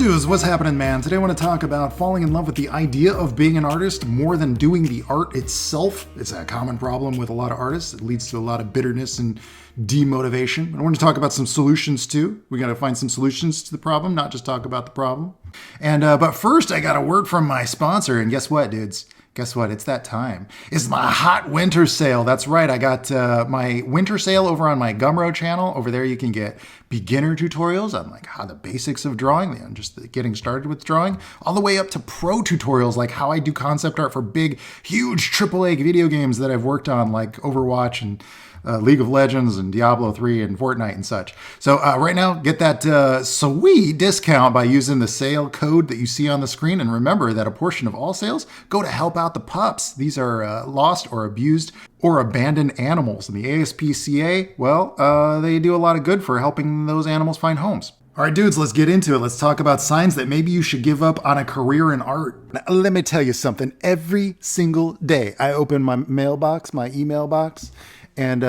dudes, what's happening, man? Today I want to talk about falling in love with the idea of being an artist more than doing the art itself. It's a common problem with a lot of artists. It leads to a lot of bitterness and demotivation. I want to talk about some solutions too. We got to find some solutions to the problem, not just talk about the problem. But first, I got a word from my sponsor, and guess what, dudes? Guess what? It's that time. It's my hot winter sale. That's right. I got my winter sale over on my Gumroad channel. Over there, you can get beginner tutorials on like how the basics of drawing, and just getting started with drawing, all the way up to pro tutorials, like how I do concept art for big, huge AAA video games that I've worked on, like Overwatch and League of Legends and Diablo 3 and Fortnite and such. So right now, get that sweet discount by using the sale code that you see on the screen. And remember that a portion of all sales go to help out the pups. These are lost or abused or abandoned animals. And the ASPCA, well, they do a lot of good for helping those animals find homes. All right, dudes, let's get into it. Let's talk about signs that maybe you should give up on a career in art. Now, let me tell you something. Every single day, I open my mailbox, my email box, and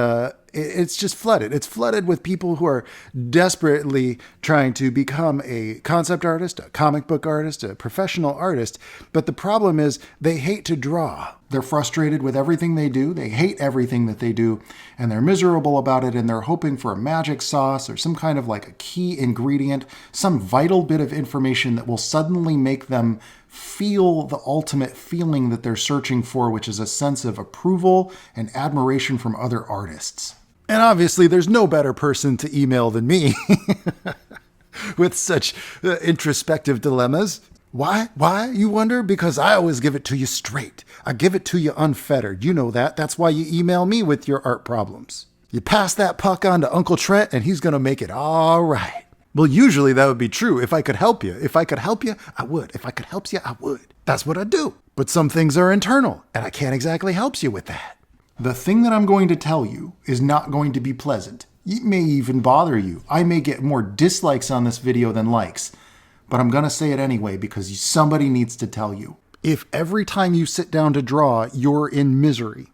it's just flooded. It's flooded with people who are desperately trying to become a concept artist, a comic book artist, a professional artist. But the problem is they hate to draw. They're frustrated with everything they do. They hate everything that they do, and they're miserable about it, and they're hoping for a magic sauce or some kind of like a key ingredient, some vital bit of information that will suddenly make them feel the ultimate feeling that they're searching for, which is a sense of approval and admiration from other artists. And obviously, there's no better person to email than me with such introspective dilemmas. Why? Why, you wonder? Because I always give it to you straight. I give it to you unfettered. You know that. That's why you email me with your art problems. You pass that puck on to Uncle Trent, and he's going to make it all right. Well, usually that would be true. If I could help you. If I could help you, I would. If I could help you, I would. That's what I do. But some things are internal, and I can't exactly help you with that. The thing that I'm going to tell you is not going to be pleasant. It may even bother you. I may get more dislikes on this video than likes. But I'm going to say it anyway because somebody needs to tell you. If every time you sit down to draw, you're in misery,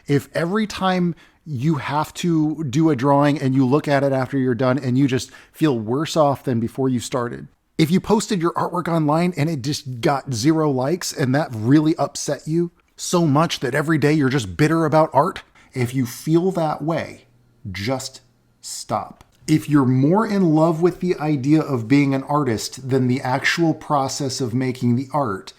if every time you have to do a drawing and you look at it after you're done and you just feel worse off than before you started, if you posted your artwork online and it just got 0 likes and that really upset you so much that every day you're just bitter about art, if you feel that way, just stop. If you're more in love with the idea of being an artist than the actual process of making the art,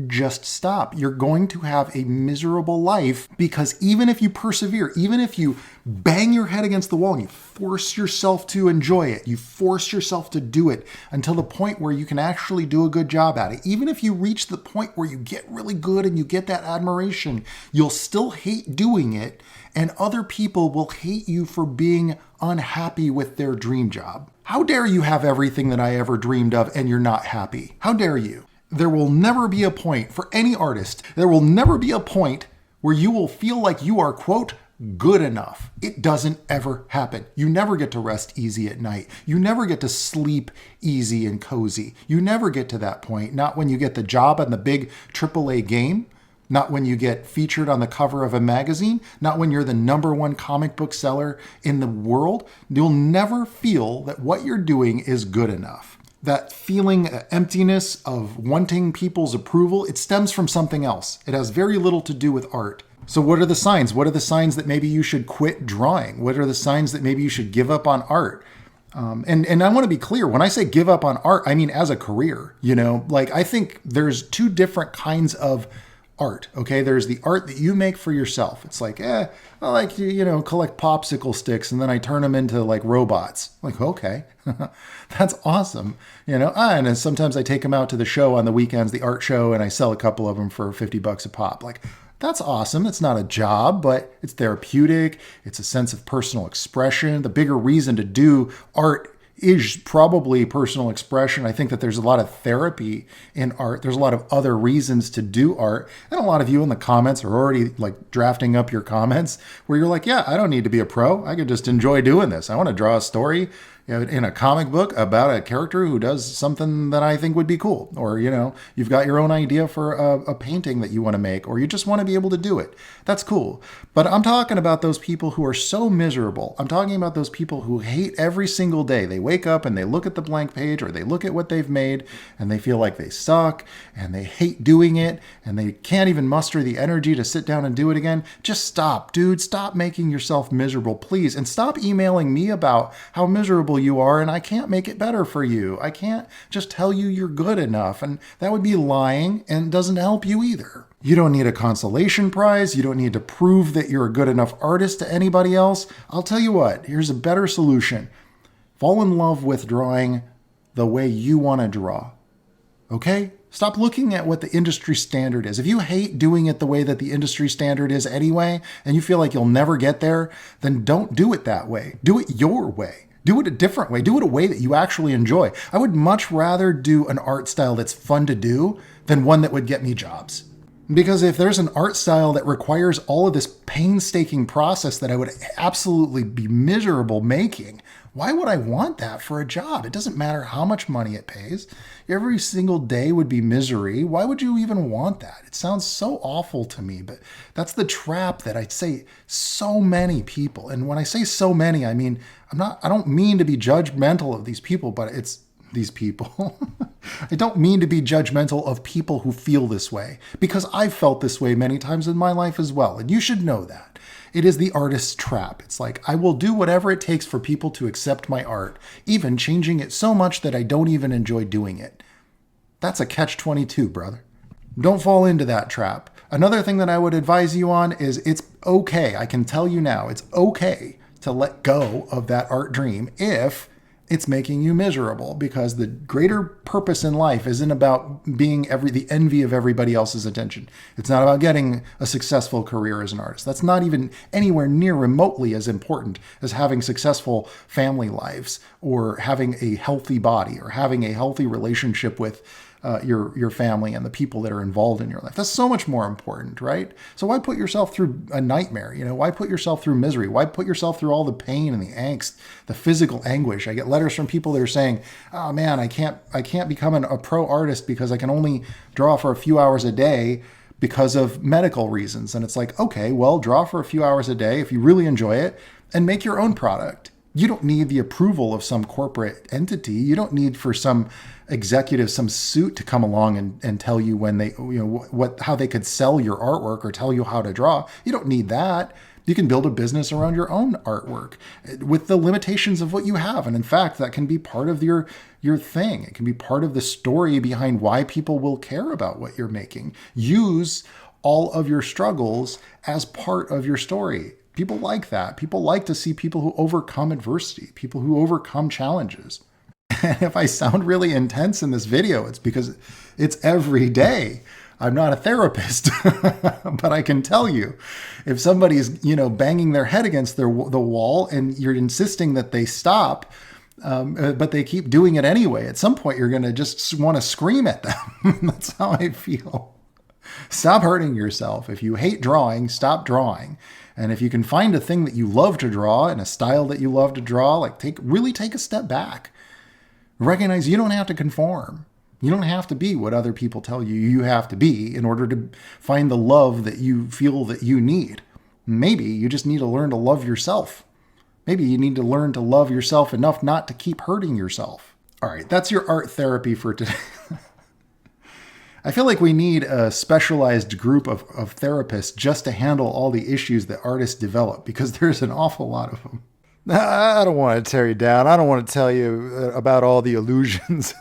just stop. You're going to have a miserable life because even if you persevere, even if you bang your head against the wall and you force yourself to enjoy it, you force yourself to do it until the point where you can actually do a good job at it, even if you reach the point where you get really good and you get that admiration, you'll still hate doing it, and other people will hate you for being unhappy with their dream job. How dare you have everything that I ever dreamed of and you're not happy? How dare you? There will never be a point for any artist, there will never be a point where you will feel like you are, quote, good enough. It doesn't ever happen. You never get to rest easy at night. You never get to sleep easy and cozy. You never get to that point. Not when you get the job on the big AAA game. Not when you get featured on the cover of a magazine. Not when you're the #1 comic book seller in the world. You'll never feel that what you're doing is good enough. That feeling, emptiness of wanting people's approval, it stems from something else. It has very little to do with art. So what are the signs? What are the signs that maybe you should quit drawing? What are the signs that maybe you should give up on art? And I want to be clear, when I say give up on art, I mean as a career. Like I think there's 2 different kinds of art, okay? There's the art that you make for yourself. It's like, I like to, collect popsicle sticks and then I turn them into like robots. Like, okay, that's awesome. And then sometimes I take them out to the show on the weekends, the art show, and I sell a couple of them for $50 a pop. Like, that's awesome. It's not a job, but it's therapeutic. It's a sense of personal expression. The bigger reason to do art is probably personal expression. I think that there's a lot of therapy in art. There's a lot of other reasons to do art. And a lot of you in the comments are already like drafting up your comments where you're like, yeah, I don't need to be a pro. I could just enjoy doing this. I want to draw a story. in a comic book about a character who does something that I think would be cool. Or, you've got your own idea for a painting that you want to make, or you just want to be able to do it. That's cool. But I'm talking about those people who are so miserable. I'm talking about those people who hate every single day. They wake up and they look at the blank page, or they look at what they've made and they feel like they suck and they hate doing it and they can't even muster the energy to sit down and do it again. Just stop, dude. Stop making yourself miserable, please. And stop emailing me about how miserable you are and I can't make it better for you. I can't just tell you you're good enough, and that would be lying and doesn't help you either. You don't need a consolation prize. You don't need to prove that you're a good enough artist to anybody else. I'll tell you what, here's a better solution. Fall in love with drawing the way you want to draw. Okay? Stop looking at what the industry standard is. If you hate doing it the way that the industry standard is anyway, and you feel like you'll never get there, then don't do it that way. Do it your way. Do it a different way. Do it a way that you actually enjoy. I would much rather do an art style that's fun to do than one that would get me jobs. Because if there's an art style that requires all of this painstaking process that I would absolutely be miserable making, why would I want that for a job? It doesn't matter how much money it pays. Every single day would be misery. Why would you even want that? It sounds so awful to me, but that's the trap that I'd say so many people. And when I say so many, I mean, I don't mean to be judgmental of these people, but it's these people. I don't mean to be judgmental of people who feel this way, because I've felt this way many times in my life as well. And you should know that. It is the artist's trap. It's like, I will do whatever it takes for people to accept my art, even changing it so much that I don't even enjoy doing it. That's a catch-22, brother. Don't fall into that trap. Another thing that I would advise you on is it's okay. I can tell you now, it's okay to let go of that art dream if it's making you miserable, because the greater purpose in life isn't about being the envy of everybody else's attention. It's not about getting a successful career as an artist. That's not even anywhere near remotely as important as having successful family lives, or having a healthy body, or having a healthy relationship with your family and the people that are involved in your life. That's so much more important, right? So why put yourself through a nightmare? Why put yourself through misery? Why put yourself through all the pain and the angst, the physical anguish? I get letters from people that are saying, "Oh man, I can't become a pro artist because I can only draw for a few hours a day because of medical reasons." And it's like, okay, well, draw for a few hours a day if you really enjoy it, and make your own product. You don't need the approval of some corporate entity. You don't need for some executive, some suit to come along and tell you when they, how they could sell your artwork or tell you how to draw. You don't need that. You can build a business around your own artwork with the limitations of what you have. And in fact, that can be part of your thing. It can be part of the story behind why people will care about what you're making. Use all of your struggles as part of your story. People like that. People like to see people who overcome adversity, people who overcome challenges. And if I sound really intense in this video, it's because it's every day. I'm not a therapist, but I can tell you, if somebody's, banging their head against the wall and you're insisting that they stop, but they keep doing it anyway, at some point you're going to just want to scream at them. That's how I feel. Stop hurting yourself. If you hate drawing, stop drawing. And if you can find a thing that you love to draw and a style that you love to draw, really take a step back. Recognize you don't have to conform. You don't have to be what other people tell you you have to be in order to find the love that you feel that you need. Maybe you just need to learn to love yourself. Maybe you need to learn to love yourself enough not to keep hurting yourself. All right, that's your art therapy for today. I feel like we need a specialized group of therapists just to handle all the issues that artists develop, because there's an awful lot of them. I don't want to tear you down. I don't want to tell you about all the illusions.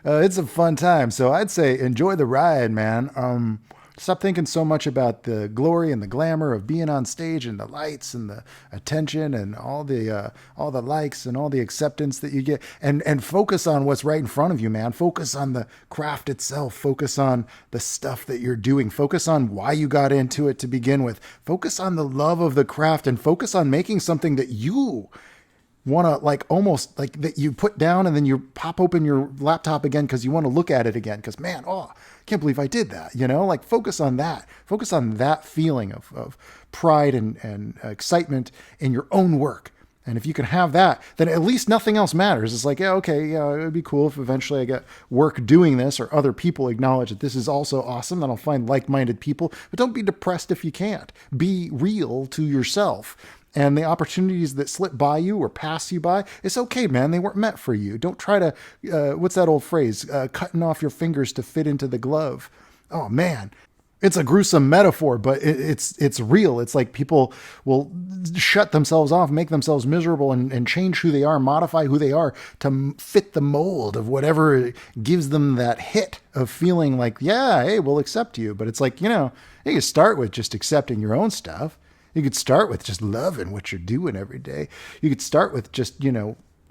It's a fun time. So I'd say enjoy the ride, man. Stop thinking so much about the glory and the glamour of being on stage and the lights and the attention and all the likes and all the acceptance that you get, and focus on what's right in front of you, man. Focus on the craft itself. Focus on the stuff that you're doing. Focus on why you got into it to begin with. Focus on the love of the craft, and focus on making something that you want to almost that you put down, and then you pop open your laptop again because you want to look at it again because, man, can't believe I did that. Focus on that. Focus on that feeling of pride and excitement in your own work. And if you can have that, then at least nothing else matters. It's like, yeah, okay, yeah, it would be cool if eventually I get work doing this or other people acknowledge that this is also awesome, then I'll find like-minded people. But don't be depressed if you can't. Be real to yourself. And the opportunities that slip by you or pass you by, it's okay, man. They weren't meant for you. Don't try to, what's that old phrase? Cutting off your fingers to fit into the glove. Oh, man. It's a gruesome metaphor, but it's real. It's like people will shut themselves off, make themselves miserable, and change who they are, modify who they are to fit the mold of whatever gives them that hit of feeling like, yeah, hey, we'll accept you. But it's like, you can start with just accepting your own stuff. You could start with just loving what you're doing every day. You could start with just,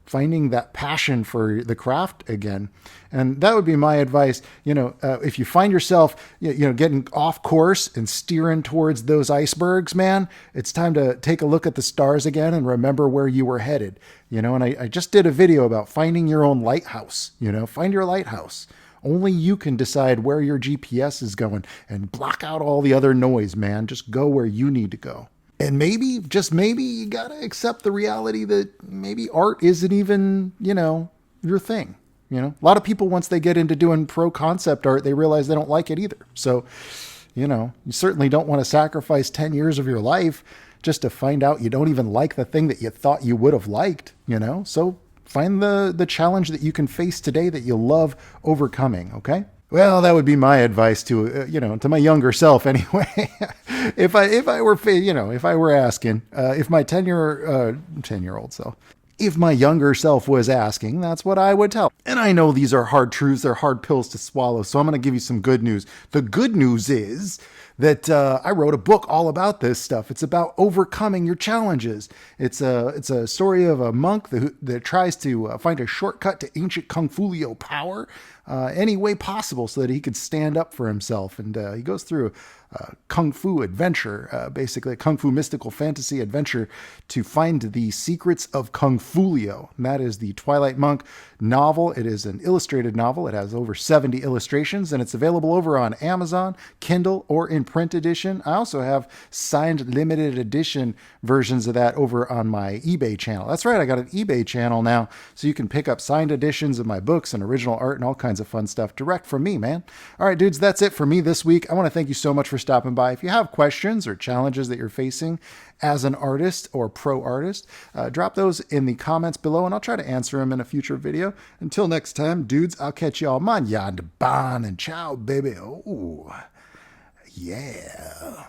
finding that passion for the craft again. And that would be my advice. If you find yourself, getting off course and steering towards those icebergs, man, it's time to take a look at the stars again and remember where you were headed. And I just did a video about finding your own lighthouse. Find your lighthouse. Only you can decide where your GPS is going, and block out all the other noise, man. Just go where you need to go. And maybe, just maybe, you got to accept the reality that maybe art isn't even, your thing. A lot of people, once they get into doing pro concept art, they realize they don't like it either. So, you certainly don't want to sacrifice 10 years of your life just to find out you don't even like the thing that you thought you would have liked, So find the challenge that you can face today that you love overcoming, okay? Well, that would be my advice to, to my younger self anyway. if I were asking, if my 10-year-old self, if my younger self was asking, that's what I would tell. And I know these are hard truths, they're hard pills to swallow, so I'm going to give you some good news. The good news is that I wrote a book all about this stuff. It's about overcoming your challenges. It's a story of a monk that tries to find a shortcut to ancient Kung Fulio power any way possible so that he could stand up for himself. And he goes through Kung Fu adventure, basically a Kung Fu mystical fantasy adventure to find the secrets of Kung Fulio. And that is the Twilight Monk novel. It is an illustrated novel. It has over 70 illustrations, and it's available over on Amazon, Kindle, or in print edition. I also have signed limited edition versions of that over on my eBay channel. That's right, I got an eBay channel now, so you can pick up signed editions of my books and original art and all kinds of fun stuff direct from me, man. All right, dudes, that's it for me this week. I want to thank you so much for stopping by. If you have questions or challenges that you're facing as an artist or pro artist, drop those in the comments below, and I'll try to answer them in a future video. Until next time, dudes, I'll catch y'all. Man, yonder ban and ciao, baby. Oh, yeah.